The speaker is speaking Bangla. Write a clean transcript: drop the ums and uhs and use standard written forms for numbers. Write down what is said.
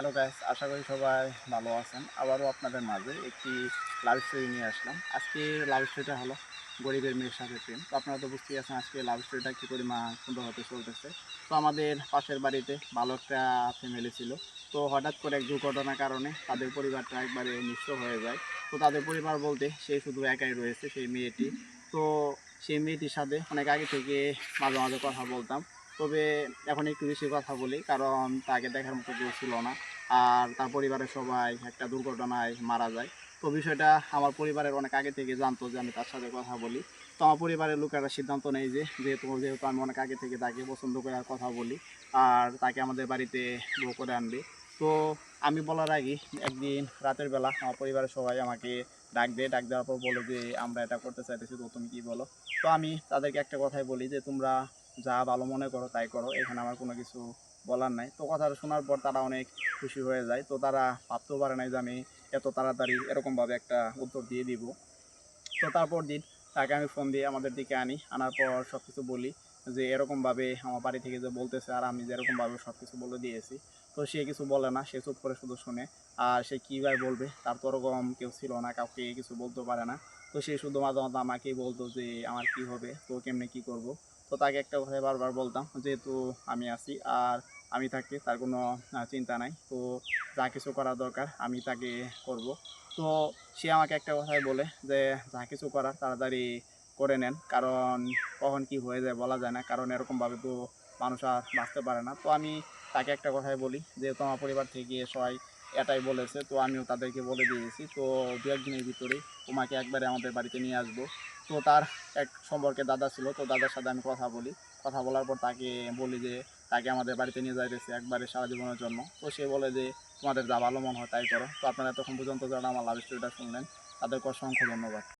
হ্যালো গাইস, আশা করি সবাই ভালো আছেন। আবারও আপনাদের মাঝে একটি লাভ স্টোরি নিয়ে আসলাম। আজকে লাভ স্টোরিটা হলো গরিবের মেয়ের সাথে প্রেম। তো আপনারা তো বুঝতেই আছেন আজকে লাভ স্টোরিটা কী পরিমাণ সুন্দর হতে চলতেছে। তো আমাদের পাশের বাড়িতে ভালো একটা ফ্যামিলি ছিল। তো হঠাৎ করে এক দুর্ঘটনার কারণে তাদের পরিবারটা একবারে নিঃস্ব হয়ে যায়। তো তাদের পরিবার বলতে সে শুধু একাই রয়েছে, সেই মেয়েটি। তো সেই মেয়েটির সাথে অনেক আগে থেকে মাঝে মাঝে কথা বলতাম। তবে এখন একটু বেশি কথা বলি, কারণ তাকে দেখার মতো কেউ ছিল না। আর তার পরিবারের সবাই একটা দুর্ঘটনায় মারা যায়। তো বিষয়টা আমার পরিবারের অনেক আগে থেকে জানতো যে আমি তার সাথে কথা বলি। তো আমার পরিবারের লোকেরা সিদ্ধান্ত নেয় যে যেহেতু আমি অনেক আগে থেকে তাকে পছন্দ করে আর কথা বলি, আর তাকে আমাদের বাড়িতে বউ করে আনবে। তো আমি বলার আগে একদিন রাতের বেলা আমার পরিবারের সবাই আমাকে ডাক দেওয়ার পর বলে যে আমরা এটা করতে চাইতেছি, তো তুমি কী বলো। তো আমি তাদেরকে একটা কথাই বলি যে তোমরা যা ভালো মনে করো তাই করো, এখানে আমার কোনো কিছু বলার নাই। তো কথাটা শোনার পর তারা অনেক খুশি হয়ে যায়। তো তারা ভাবতেও পারে নাই যে আমি এত তাড়াতাড়ি এরকমভাবে একটা উত্তর দিয়ে দিব। তো তারপর দিন তাকে আমি ফোন দিয়ে আমাদের দিকে আনার পর সব কিছু বলি যে এরকমভাবে আমার বাড়ি থেকে যে বলতেছে, আর আমি যে এরকমভাবে সব কিছু বলে দিয়েছি। তো সে কিছু বলে না, সে চুপ করে শুধু শুনে। আর সে কীভাবে বলবে, তার তো ওরকম কেউ ছিল না, কাউকে কিছু বলতে পারে না। তো সে শুধু মাঝে মাঝে আমাকেই বলতো যে আমার কি হবে, তো কেমনে কি করব। তো তাকে একটা কথাই বারবার বলতাম, যেহেতু আমি আছি আর আমি থাকতে তার কোনো চিন্তা নাই। তো যা কিছু করা দরকার আমি তাকে করব। তো সে আমাকে একটা কথাই বলে যে যা কিছু করার তাড়াতাড়ি করে নেন, কারণ কখন কি হয়ে যায় বলা যায় না, কারণ এরকমভাবে তো মানুষ আর বাঁচতে পারে না। তো আমি তাকে একটা কথাই বলি, যেহেতু আমার পরিবার থেকে সবাই এটাই বলেছে, তো আমিও তাদেরকে বলে দিয়েছি। তো দু একদিনের ভিতরেই তোমাকে একবারে আমাদের বাড়িতে নিয়ে আসবো। তো তার এক সম্পর্কে দাদা ছিল, তো দাদার সাথে আমি কথা বলি। কথা বলার পর তাকে বলি যে তাকে আমাদের বাড়িতে নিয়ে যাইতেছে একবারে সারা জীবনের জন্য। তো সে বলে যে তোমাদের যা ভালো মনে হয় তাই করো। তো আপনারা এতক্ষণ পর্যন্ত যারা আমার লাভ স্টোরিটা শুনলেন, তাদেরকে অসংখ্য ধন্যবাদ।